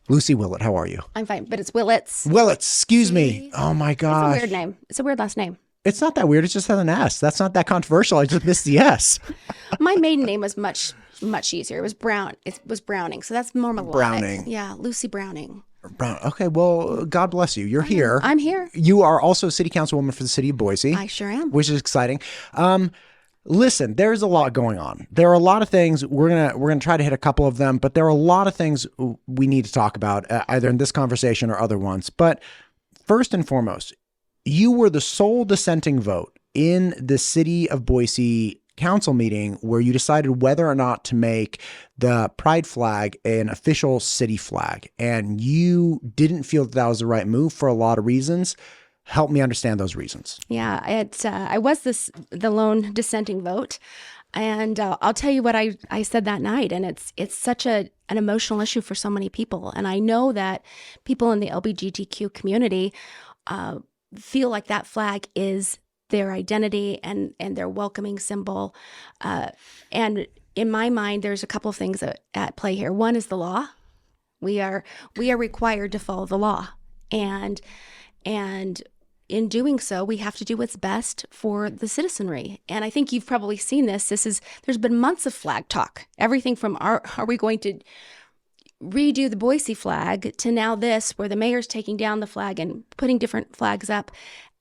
Luci Willits, how are you? I'm fine, but it's Willits. Willits, excuse me. Oh my gosh. It's a weird name. It's a weird last name. It's not that weird. It just has an S. That's not that controversial. I just missed the S. My maiden name was much easier. It was Browning. So that's more melodic. Browning. Yeah, Lucy Browning. Brown. Okay, well, God bless you. You're here. I'm here. You are also city councilwoman for the city of Boise. I sure am. Which is exciting. Listen, there's a lot going on. There are a lot of things. We're gonna try to hit a couple of them, but there are a lot of things we need to talk about, either in this conversation or other ones. But first and foremost, you were the sole dissenting vote in the city of Boise council meeting where you decided whether or not to make the pride flag an official city flag, and you didn't feel that was the right move for a lot of reasons. Help me understand those reasons. Yeah, I was the lone dissenting vote, and I'll tell you what I said that night, and it's such an emotional issue for so many people, and I know that people in the LGBTQ community feel like that flag is their identity and their welcoming symbol, and in my mind, there's a couple of things at play here. One is the law. We are required to follow the law, and in doing so, we have to do what's best for the citizenry. And I think you've probably seen this. There's been months of flag talk. Everything from are we going to redo the Boise flag to now this, where the mayor's taking down the flag and putting different flags up.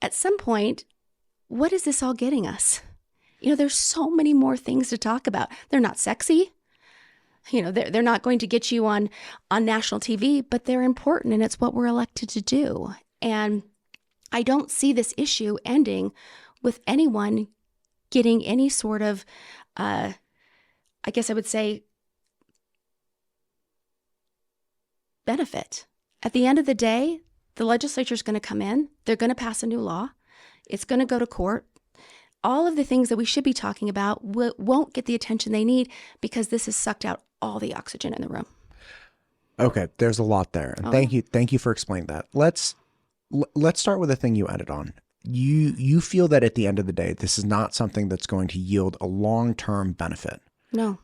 At some point, what is this all getting us? There's so many more things to talk about. They're not sexy. They're not going to get you on national TV, but they're important, and it's what we're elected to do. And I don't see this issue ending with anyone getting any sort of, I guess I would say, benefit. At the end of the day, the legislature is going to come in. They're going to pass a new law. It's going to go to court. All of the things that we should be talking about won't get the attention they need because this has sucked out all the oxygen in the room. Okay, there's a lot there. And thank you for explaining that. Let's start with the thing you ended on. You feel that at the end of the day, this is not something that's going to yield a long-term benefit. No.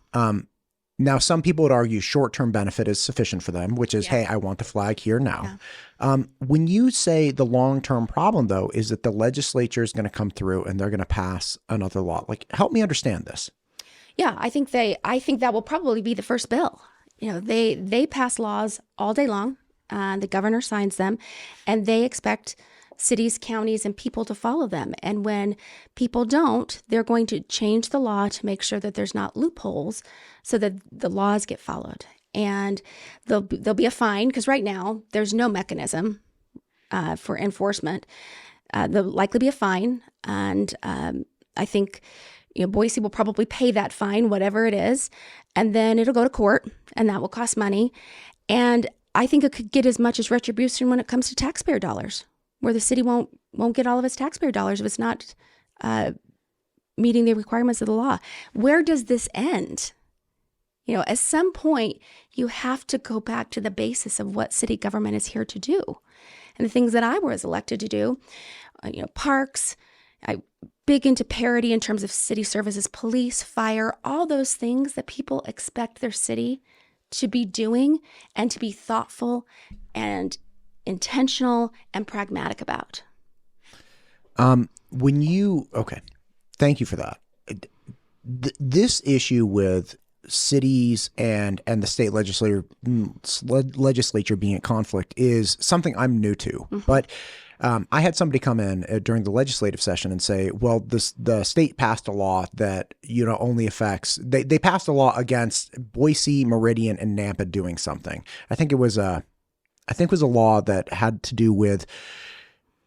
Now, some people would argue short-term benefit is sufficient for them, which is, hey, I want the flag here now. Yeah. When you say the long-term problem, though, is that the legislature is going to come through and they're going to pass another law. Help me understand this. Yeah, I think that will probably be the first bill. They pass laws all day long. The governor signs them, and they expect cities, counties, and people to follow them. And when people don't, they're going to change the law to make sure that there's not loopholes so that the laws get followed. And there'll be a fine, because right now there's no mechanism for enforcement. There'll likely be a fine, and I think Boise will probably pay that fine, whatever it is, and then it'll go to court, and that will cost money. And I think it could get as much as retribution when it comes to taxpayer dollars, where the city won't get all of its taxpayer dollars if it's not meeting the requirements of the law. Where does this end? At some point, you have to go back to the basis of what city government is here to do. And the things that I was elected to do, parks, big into parity in terms of city services, police, fire, all those things that people expect their city to be doing and to be thoughtful and intentional and pragmatic about. Okay, thank you for that. This issue with cities and the state legislature being in conflict is something I'm new to. Mm-hmm. But I had somebody come in during the legislative session and say, well, the state passed a law that, only affects, they passed a law against Boise, Meridian, and Nampa doing something. I think it was a law that had to do with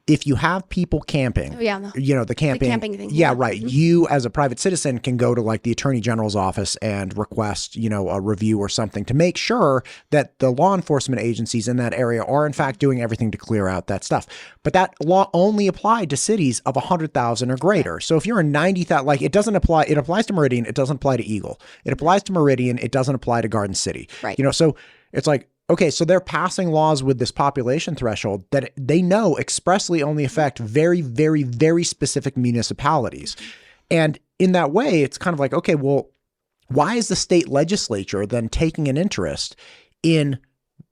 if you have people camping, the camping thing. Yeah, right. Mm-hmm. You as a private citizen can go to the attorney general's office and request, a review or something to make sure that the law enforcement agencies in that area are in fact doing everything to clear out that stuff. But that law only applied to cities of 100,000 or greater. So if you're in 90,000, it doesn't apply. It applies to Meridian. It doesn't apply to Eagle. It applies to Meridian. It doesn't apply to Garden City. Right. So it's okay, so they're passing laws with this population threshold that they know expressly only affect very, very, very specific municipalities. And in that way, it's kind of okay, well, why is the state legislature then taking an interest in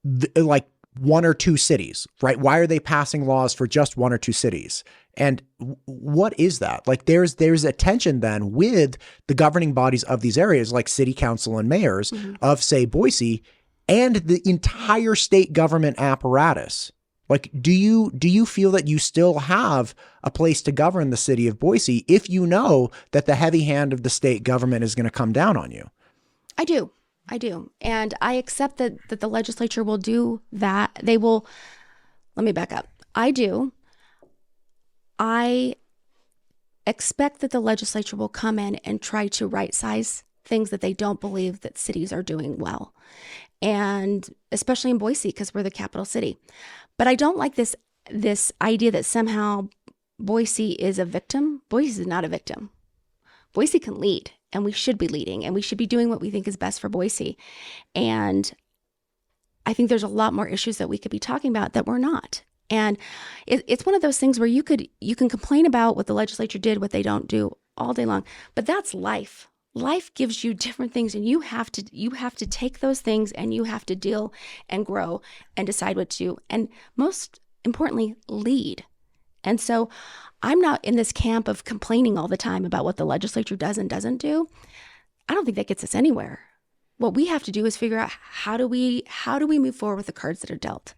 like one or two cities, right? Why are they passing laws for just one or two cities? And what is that? Like there's a tension then with the governing bodies of these areas, like city council and mayors of, say, Boise, and the entire state government apparatus. Like, do you feel that you still have a place to govern the city of Boise if you know that the heavy hand of the state government is going to come down on you? I do. And I accept that the legislature will do that. They will, let me back up. I do. I expect that the legislature will come in and try to right size things that they don't believe that cities are doing well. And especially in Boise, because we're the capital city. But I don't like this idea that somehow Boise is a victim. Boise is not a victim. Boise can lead, and we should be leading, and we should be doing what we think is best for Boise. And I think there's a lot more issues that we could be talking about that we're not. And it's one of those things where you can complain about what the legislature did, what they don't do all day long, but that's life. Life gives you different things, and you have to take those things, and you have to deal and grow and decide what to do, and most importantly, lead. And so I'm not in this camp of complaining all the time about what the legislature does and doesn't do. I don't think that gets us anywhere. What we have to do is figure out how do we move forward with the cards that are dealt.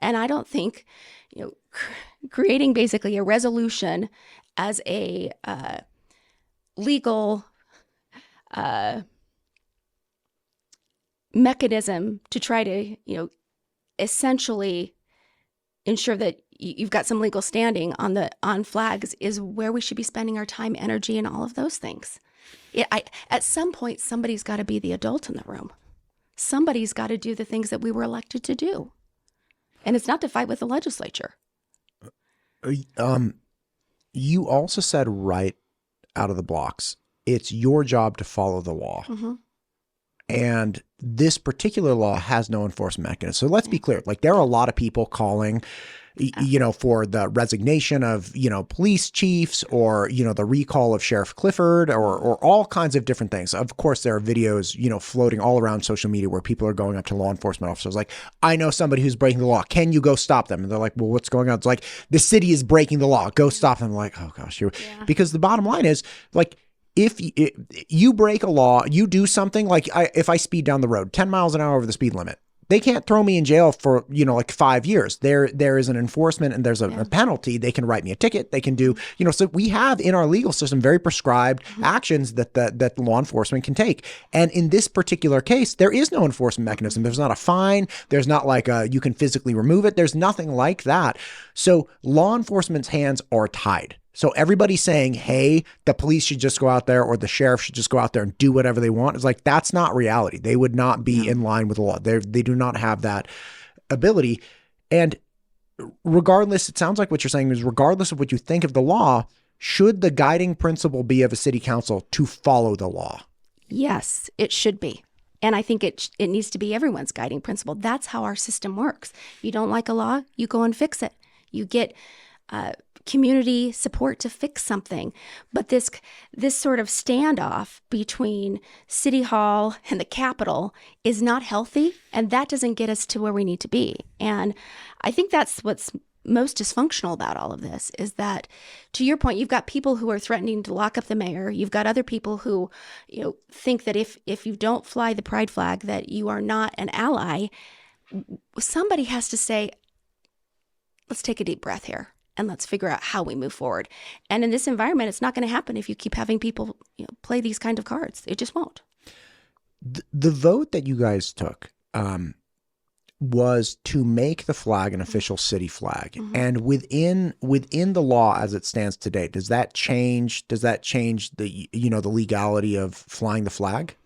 And I don't think, creating basically a resolution as a legal mechanism to try to, essentially ensure that you've got some legal standing on flags is where we should be spending our time, energy, and all of those things. At some point, somebody's got to be the adult in the room. Somebody's got to do the things that we were elected to do. And it's not to fight with the legislature. You also said right out of the blocks, it's your job to follow the law. Mm-hmm. And this particular law has no enforcement mechanism. So let's be clear. Like there are a lot of people calling, for the resignation of, police chiefs or, the recall of Sheriff Clifford or all kinds of different things. Of course, there are videos, floating all around social media where people are going up to law enforcement officers like, I know somebody who's breaking the law. Can you go stop them? And they're like, well, what's going on? It's like, the city is breaking the law. Go stop them. I'm like, oh gosh, because the bottom line is like, if you break a law, you do something like if I speed down the road 10 miles an hour over the speed limit, they can't throw me in jail for, like 5 years. There is an enforcement and there's a penalty. They can write me a ticket. They can do, so we have in our legal system very prescribed actions that law enforcement can take. And in this particular case, there is no enforcement mechanism. There's not a fine. There's not like you can physically remove it. There's nothing like that. So law enforcement's hands are tied. So everybody's saying, hey, the police should just go out there or the sheriff should just go out there and do whatever they want. It's like, that's not reality. They would not be in line with the law. They do not have that ability. And regardless, it sounds like what you're saying is regardless of what you think of the law, should the guiding principle be of a city council to follow the law? Yes, it should be. And I think it needs to be everyone's guiding principle. That's how our system works. You don't like a law, you go and fix it. You get community support to fix something. But this sort of standoff between City Hall and the Capitol is not healthy, and that doesn't get us to where we need to be. And I think that's what's most dysfunctional about all of this is that, to your point, you've got people who are threatening to lock up the mayor. You've got other people who, think that if you don't fly the pride flag, that you are not an ally. Somebody has to say, let's take a deep breath here. And let's figure out how we move forward. And in this environment, it's not going to happen if you keep having people play these kind of cards. It just won't. The vote that you guys took was to make the flag an official city flag. Mm-hmm. And within the law as it stands today, does that change the the legality of flying the flag?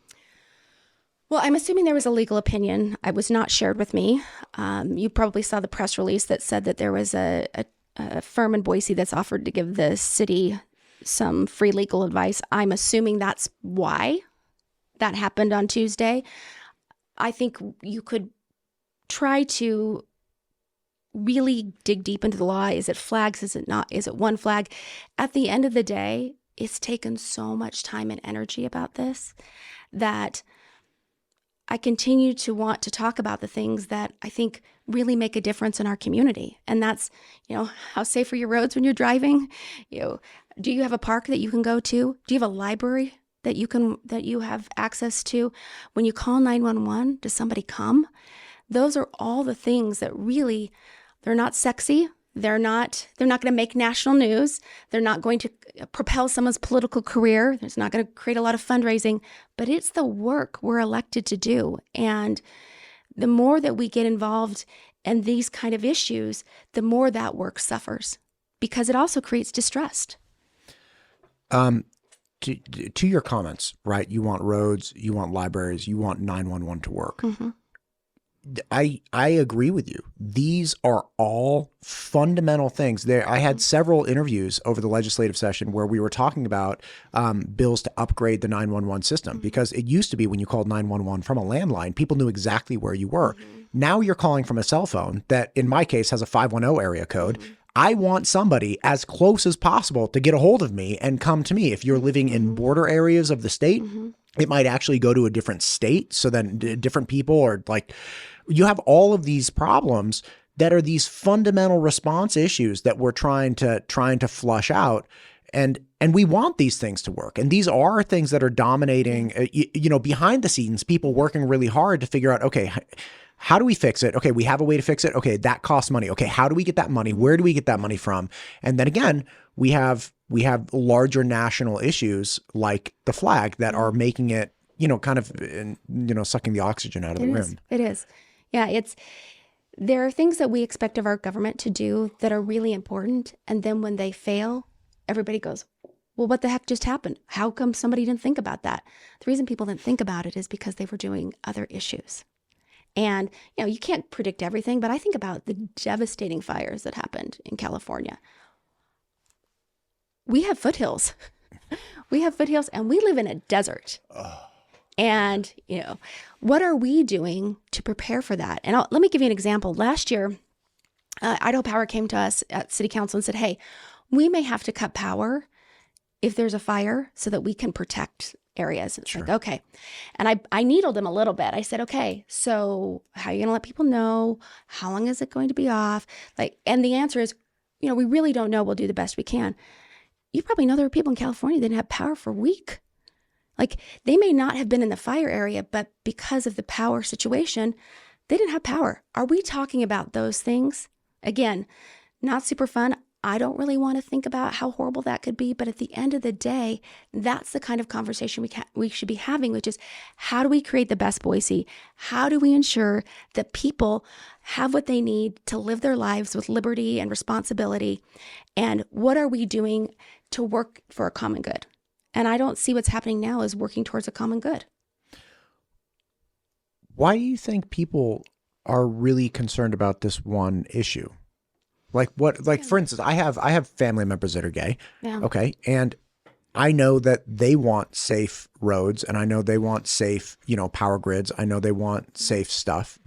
Well, I'm assuming there was a legal opinion. It was not shared with me. You probably saw the press release that said that there was a firm in Boise that's offered to give the city some free legal advice. I'm assuming that's why that happened on Tuesday. I think you could try to really dig deep into the law. Is it flags? Is it not? Is it one flag? At the end of the day, it's taken so much time and energy about this that I continue to want to talk about the things that I think really make a difference in our community. And that's, how safe are your roads when you're driving? Do you have a park that you can go to? Do you have a library that you have access to? When you call 911, does somebody come? Those are all the things that really, they're not sexy. They're not going to make national news. They're not going to propel someone's political career. It's not going to create a lot of fundraising, but it's the work we're elected to do. And the more that we get involved in these kind of issues, the more that work suffers, because it also creates distrust. To your comments, right? You want roads, you want libraries, you want 911 to work. Mm-hmm. I agree with you. These are all fundamental things. I had several interviews over the legislative session where we were talking about bills to upgrade the 911 system, because it used to be when you called 911 from a landline, people knew exactly where you were. Now you're calling from a cell phone that, in my case, has a 510 area code. I want somebody as close as possible to get a hold of me and come to me. If you're living in border areas of the state, it might actually go to a different state. So then different people are like, you have all of these problems that are these fundamental response issues that we're trying to flush out. And we want these things to work. And these are things that are dominating, behind the scenes, people working really hard to figure out, okay, how do we fix it? Okay, we have a way to fix it. Okay, that costs money. Okay, how do we get that money? Where do we get that money from? And then again, we have larger national issues like the flag that are making it, kind of, sucking the oxygen out of the room. It is. Yeah, there are things that we expect of our government to do that are really important. And then when they fail, everybody goes, well, what the heck just happened? How come somebody didn't think about that? The reason people didn't think about it is because they were doing other issues. And, you can't predict everything, but I think about the devastating fires that happened in California. We have foothills. And we live in a desert. And, what are we doing to prepare for that? And let me give you an example. Last year, Idaho Power came to us at City Council and said, hey, we may have to cut power if there's a fire so that we can protect areas. It's like, okay. And I needled them a little bit. I said, okay, so how are you going to let people know? How long is it going to be off? And the answer is, we really don't know. We'll do the best we can. You probably know there were people in California that didn't have power for a week. They may not have been in the fire area, but because of the power situation, they didn't have power. Are we talking about those things? Again, not super fun. I don't really want to think about how horrible that could be. But at the end of the day, that's the kind of conversation we should be having, which is, how do we create the best Boise? How do we ensure that people have what they need to live their lives with liberty and responsibility? And what are we doing to work for a common good? And I don't see what's happening now as working towards a common good. Why do you think people are really concerned about this one issue? For instance, I have family members that are gay. Yeah. Okay. And I know that they want safe roads, and I know they want safe, power grids. I know they want safe stuff,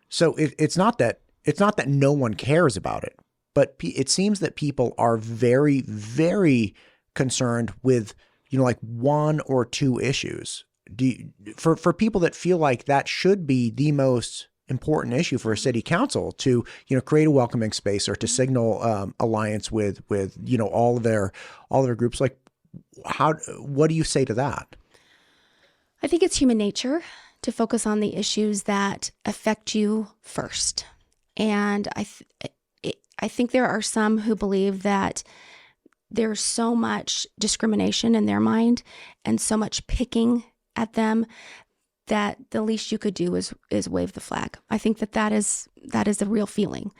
So it's not that no one cares about it, but it seems that people are very, very concerned with, one or two issues. For people that feel like that should be the most important issue for a city council to, create a welcoming space or to signal alliance with all of their groups, what do you say to that? I think it's human nature to focus on the issues that affect you first. And I think there are some who believe that there's so much discrimination in their mind and so much picking at them that the least you could do is wave the flag. I think that is the real feeling.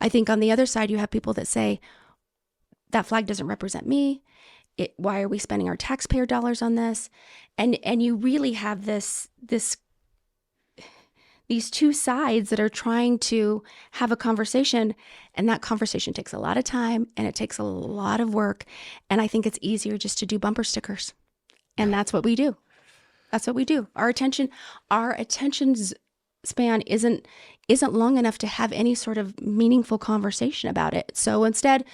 I think on the other side, you have people that say, that flag doesn't represent me. Why are we spending our taxpayer dollars on this? And you really have these two sides that are trying to have a conversation, and that conversation takes a lot of time and it takes a lot of work. And I think it's easier just to do bumper stickers. And that's what we do. That's what we do. Our attention span isn't long enough to have any sort of meaningful conversation about it. So instead,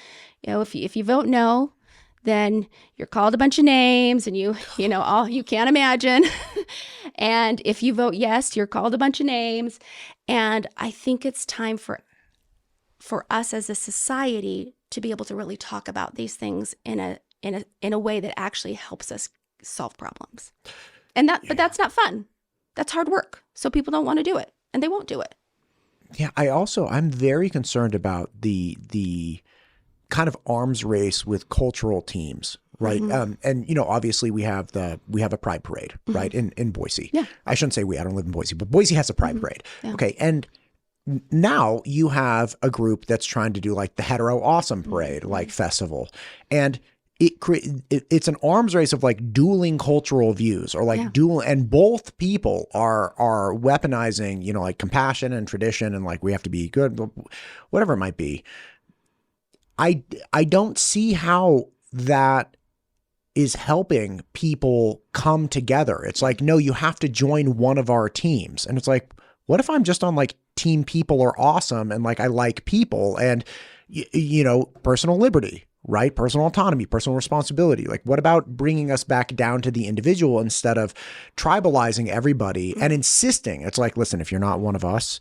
if you vote no, then you're called a bunch of names and you can't imagine. And if you vote yes, you're called a bunch of names. And I think it's time for us as a society to be able to really talk about these things in a way that actually helps us solve problems. But that's not fun. That's hard work. So people don't want to do it, and they won't do it. Yeah, I'm very concerned about the kind of arms race with cultural teams, right? And obviously we have a pride parade, right, in Boise. Yeah. I shouldn't say I don't live in Boise, but Boise has a pride parade. Yeah. Okay, and now you have a group that's trying to do like the hetero awesome parade, like festival, and it's an arms race of like dueling cultural views, or like and both people are weaponizing, like compassion and tradition, and like we have to be good, whatever it might be. I don't see how that is helping people come together. It's like, no, you have to join one of our teams. And it's like, what if I'm just on like team people are awesome, and like I like people, and personal liberty, right? Personal autonomy, personal responsibility. Like, what about bringing us back down to the individual instead of tribalizing everybody and insisting? It's like, listen, if you're not one of us,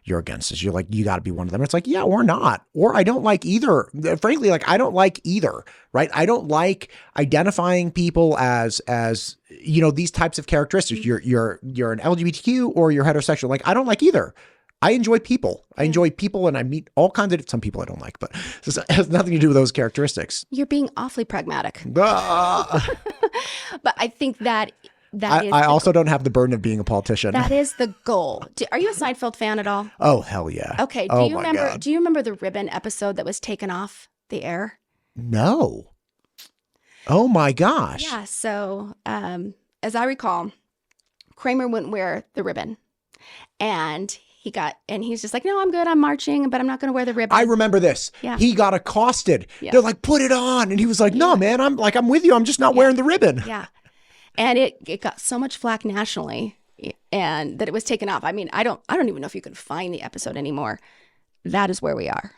you're against us. You're like, you got to be one of them. It's like, yeah, or not. Or I don't like either. Frankly, like, I don't like either, right? I don't like identifying people as these types of characteristics. You're an LGBTQ or you're heterosexual. Like, I don't like either. I enjoy people. I enjoy people, and I meet all kinds of some people I don't like, but it has nothing to do with those characteristics. You're being awfully pragmatic. Ah. But I think that I also don't have the burden of being a politician. That is the goal. Are you a Seinfeld fan at all? Oh, hell yeah. Okay. Do you remember the ribbon episode that was taken off the air? No. Oh my gosh. Yeah. So, as I recall, Kramer wouldn't wear the ribbon, and he's just like, no, I'm good. I'm marching, but I'm not going to wear the ribbon. I remember this. Yeah. He got accosted. Yeah. They're like, put it on. And he was like, no, man, I'm with you. I'm just not wearing the ribbon. Yeah. And it got so much flack nationally, and that it was taken off. I mean, I don't even know if you can find the episode anymore. That is where we are.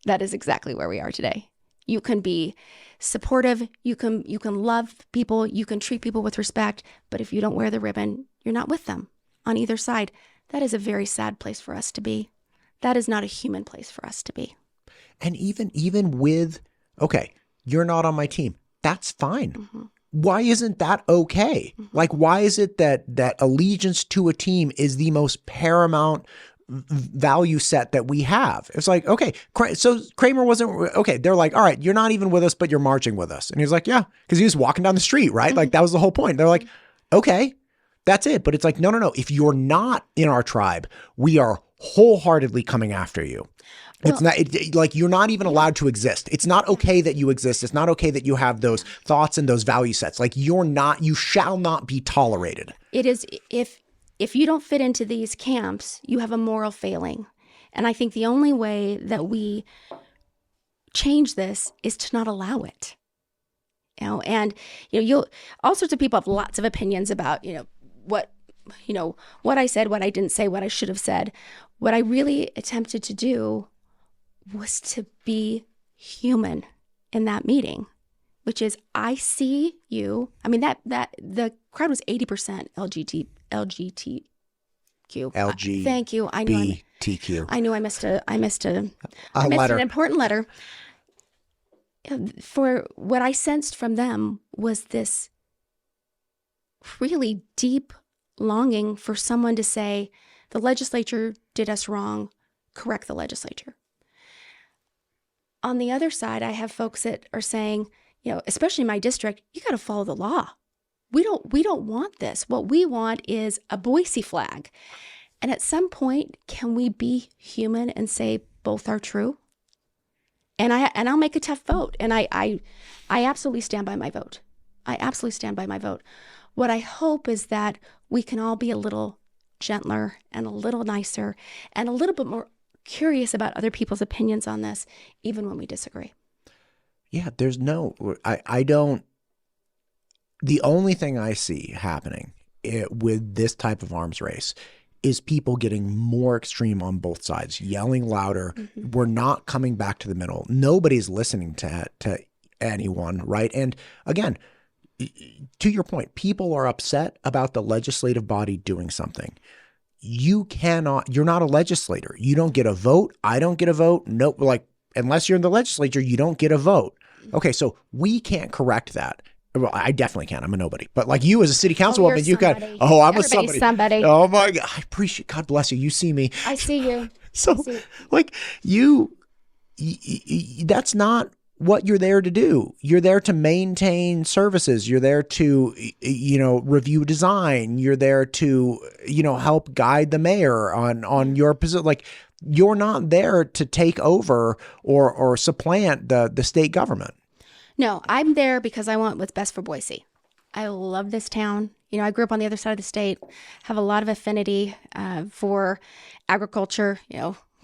That is exactly where we are today. You can be supportive. You can love people. You can treat people with respect. But if you don't wear the ribbon, you're not with them on either side. That is a very sad place for us to be. That is not a human place for us to be. And even with, okay, you're not on my team. That's fine. Mm-hmm. Why isn't that okay? Mm-hmm. Like, why is it that allegiance to a team is the most paramount value set that we have? It's like, okay, so Kramer wasn't, okay, they're like, all right, you're not even with us, but you're marching with us. And he was like, yeah, because he was walking down the street, right? Mm-hmm. Like, that was the whole point. They're like, okay, that's it. But it's like, no. If you're not in our tribe, we are wholeheartedly coming after you. It's not like you're not even allowed to exist. It's not okay that you exist. It's not okay that you have those thoughts and those value sets. Like, you shall not be tolerated. It is, if you don't fit into these camps, you have a moral failing. And I think the only way that we change this is to not allow it. And all sorts of people have lots of opinions about, what I said, what I didn't say, what I should have said. What I really attempted to do was to be human in that meeting, which is, I see you. I mean, that the crowd was 80% LGBTQ. Thank you. I knew BTQ. I knew I missed an important letter. For what I sensed from them was this really deep longing for someone to say, the legislature did us wrong, correct the legislature. On the other side, I have folks that are saying, especially in my district, you got to follow the law. We don't want this. What we want is a Boise flag. And at some point, can we be human and say both are true? And I'll make a tough vote. And I absolutely stand by my vote. I absolutely stand by my vote. What I hope is that we can all be a little gentler and a little nicer and a little bit more curious about other people's opinions on this, even when we disagree. Yeah, I don't, the only thing I see happening with this type of arms race is people getting more extreme on both sides, yelling louder. Mm-hmm. We're not coming back to the middle. Nobody's listening to anyone, right? And again, to your point, people are upset about the legislative body doing something. You're not a legislator. You don't get a vote. I don't get a vote. No, like, unless you're in the legislature, you don't get a vote. Okay, so we can't correct that. Well, I definitely can. I'm a nobody. But like you as a city councilwoman, you got, I'm a somebody. Oh my God. I appreciate, God bless you. You see me. I see you. So like that's not what you're there to do. You're there to maintain services. You're there to, review design. You're there to, help guide the mayor on your position. Like, you're not there to take over or supplant the state government. No, I'm there because I want what's best for Boise. I love this town. I grew up on the other side of the state, have a lot of affinity for agriculture.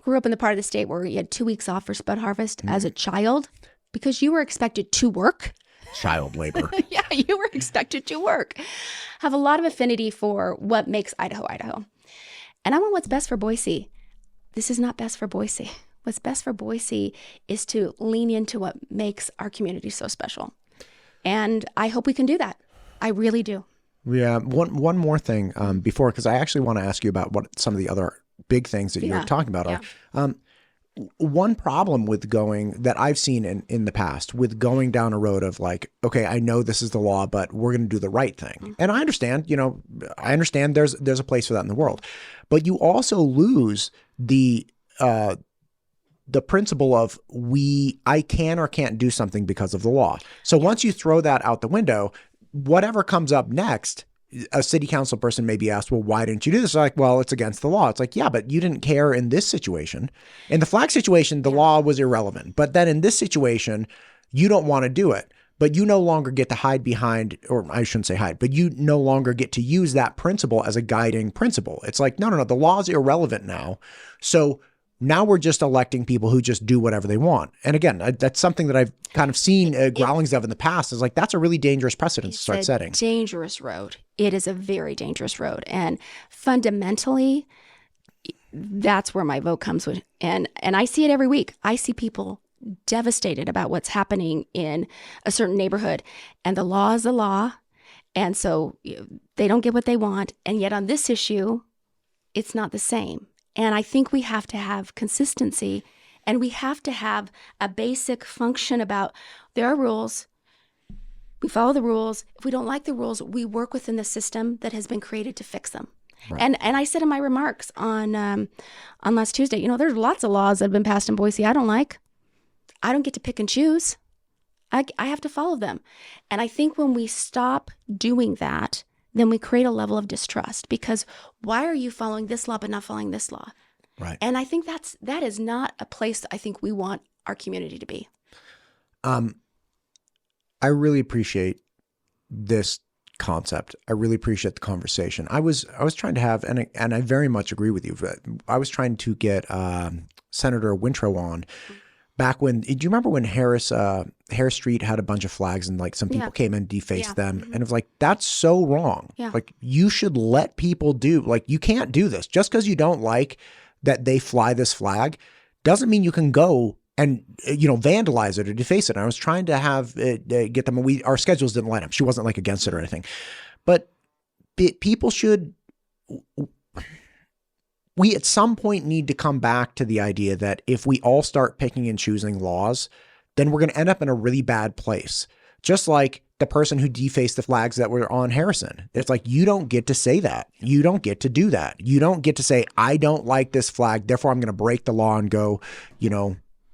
Grew up in the part of the state where you had 2 weeks off for spud harvest as a child because you were expected to work. Child labor. Yeah, you were expected to work. Have a lot of affinity for what makes Idaho, Idaho. And I want what's best for Boise. This is not best for Boise. What's best for Boise is to lean into what makes our community so special. And I hope we can do that. I really do. Yeah. One more thing before, because I actually want to ask you about what some of the other big things that you're talking about are. One problem with that I've seen in the past with going down a road of like, okay, I know this is the law, but we're going to do the right thing. And I understand, there's a place for that in the world, but you also lose the principle of I can or can't do something because of the law. So once you throw that out the window, whatever comes up next, a city council person may be asked, well, why didn't you do this? They're like, well, it's against the law. It's like, yeah, but you didn't care in this situation. In the flag situation, the law was irrelevant. But then in this situation, you don't want to do it. But you no longer get to hide behind, or I shouldn't say hide, but you no longer get to use that principle as a guiding principle. It's like, no, the law is irrelevant now. So now we're just electing people who just do whatever they want. And again, that's something that I've kind of seen growlings of in the past. Is like, that's a really dangerous precedent to start setting. It's a dangerous road. It is a very dangerous road. And fundamentally, that's where my vote comes with. And I see it every week. I see people devastated about what's happening in a certain neighborhood. And the law is the law. And so they don't get what they want. And yet on this issue, it's not the same. And I think we have to have consistency, and we have to have a basic function about there are rules. We follow the rules. If we don't like the rules, we work within the system that has been created to fix them. Right. And I said in my remarks on last Tuesday, there's lots of laws that have been passed in Boise I don't like. I don't get to pick and choose. I have to follow them. And I think when we stop doing that, then we create a level of distrust because why are you following this law but not following this law? Right. And I think that is not a place that I think we want our community to be. I really appreciate this concept. I really appreciate the conversation. I was trying to have, and I very much agree with you, but I was trying to get Senator Wintro on back when, do you remember when Harris Street had a bunch of flags and like some people came and defaced them? And it was like, that's so wrong. Yeah. Like you should let people you can't do this. Just because you don't like that they fly this flag doesn't mean you can go and, vandalize it or deface it. And I was trying to have get them, our schedules didn't line up. She wasn't like against it or anything, but people should, we at some point need to come back to the idea that if we all start picking and choosing laws, then we're going to end up in a really bad place. Just like the person who defaced the flags that were on Harrison. It's like, you don't get to say that. You don't get to do that. You don't get to say, I don't like this flag, therefore I'm going to break the law and go,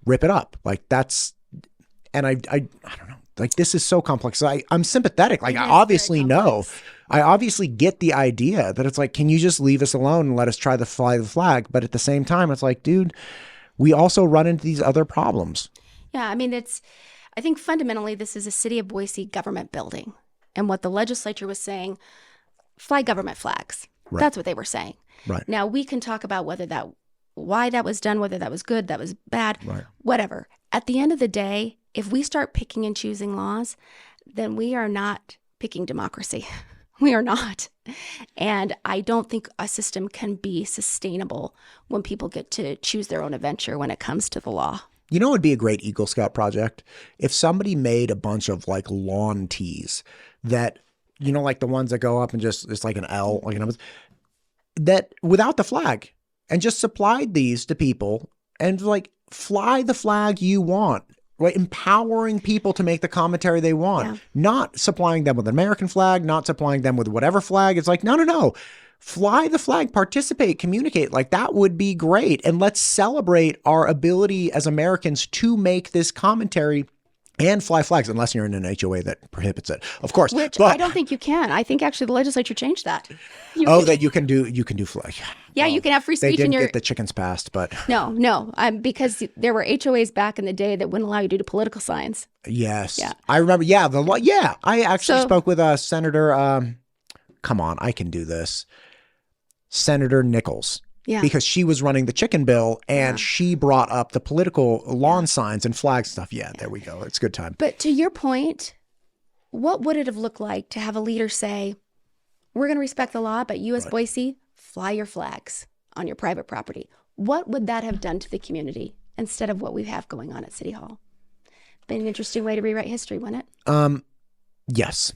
rip it up. Like that's, and I don't know. Like this is so complex. I'm sympathetic. Like I obviously know. I obviously get the idea that it's like, can you just leave us alone and let us try to fly the flag? But at the same time, it's like, dude, we also run into these other problems. Yeah, I mean, I think fundamentally this is a city of Boise government building. And what the legislature was saying, fly government flags. Right. That's what they were saying. Right. Now we can talk about why that was done, whether that was good, that was bad, whatever. At the end of the day, if we start picking and choosing laws, then we are not picking democracy. We are not. And I don't think a system can be sustainable when people get to choose their own adventure when it comes to the law. You know what would be a great Eagle Scout project? If somebody made a bunch of like lawn tees that, you know, like the ones that go up and just, it's like an L, like that without the flag, and just supplied these to people and like, fly the flag you want, right? Empowering people to make the commentary they want, not supplying them with an American flag, not supplying them with whatever flag. It's like, no. Fly the flag, participate, communicate. Like that would be great. And let's celebrate our ability as Americans to make this commentary and fly flags, unless you're in an HOA that prohibits it, of course. Which I don't think you can. I think actually the legislature changed that. That you can do flag. Yeah, you can have free speech. They didn't get the chickens passed, but no, because there were HOAs back in the day that wouldn't allow you to do political signs. Yes, I remember. Yeah, I actually spoke with Senator. Come on, I can do this. Senator Nichols. Yeah. Because she was running the chicken bill and she brought up the political lawn signs and flag stuff. Yeah, there we go. It's a good time. But to your point, what would it have looked like to have a leader say, we're going to respect the law, but you as Boise, fly your flags on your private property? What would that have done to the community instead of what we have going on at City Hall? Been an interesting way to rewrite history, wouldn't it? Yes.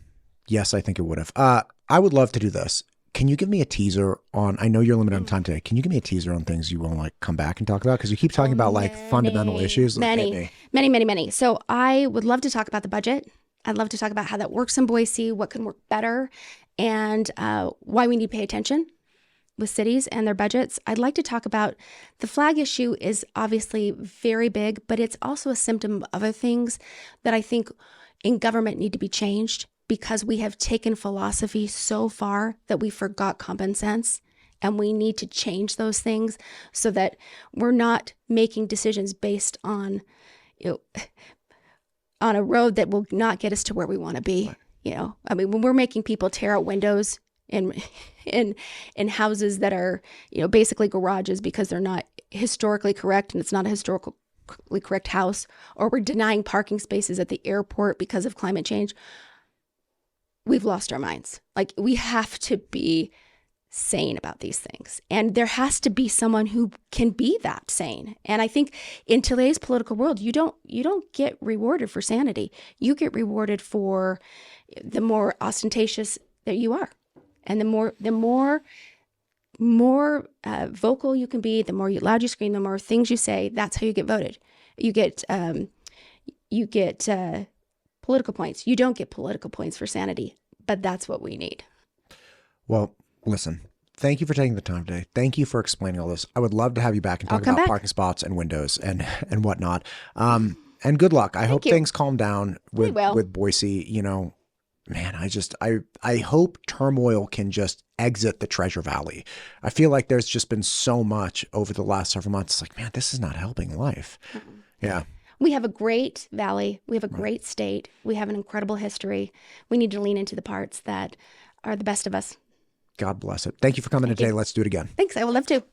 Yes, I think it would have. I would love to do this. Can you give me a teaser on, I know you're limited on time today. Can you give me a teaser on things you want to like come back and talk about? Because you keep talking about like fundamental issues. Many. So I would love to talk about the budget. I'd love to talk about how that works in Boise, what can work better, and why we need to pay attention with cities and their budgets. I'd like to talk about the flag issue is obviously very big, but it's also a symptom of other things that I think in government need to be changed, because we have taken philosophy so far that we forgot common sense, and we need to change those things so that we're not making decisions based on, on a road that will not get us to where we want to be. I mean, when we're making people tear out windows in houses that are, basically garages because they're not historically correct and it's not a historically correct house, or we're denying parking spaces at the airport because of climate change, we've lost our minds. Like, we have to be sane about these things. And there has to be someone who can be that sane. And I think in today's political world, you don't get rewarded for sanity. You get rewarded for the more ostentatious that you are. And the more vocal you can be, the more loud you scream, the more things you say, that's how you get voted. You get political points. You don't get political points for sanity, but that's what we need. Well, listen, thank you for taking the time today. Thank you for explaining all this. I would love to have you back and talk about parking spots and windows and whatnot. And good luck. I hope things calm down with Boise. Man, I hope turmoil can just exit the Treasure Valley. I feel like there's just been so much over the last several months. It's like, man, this is not helping life. Mm-hmm. Yeah. We have a great valley. We have a great state. We have an incredible history. We need to lean into the parts that are the best of us. God bless it. Thank you for coming in today. Let's do it again. Thanks. I would love to.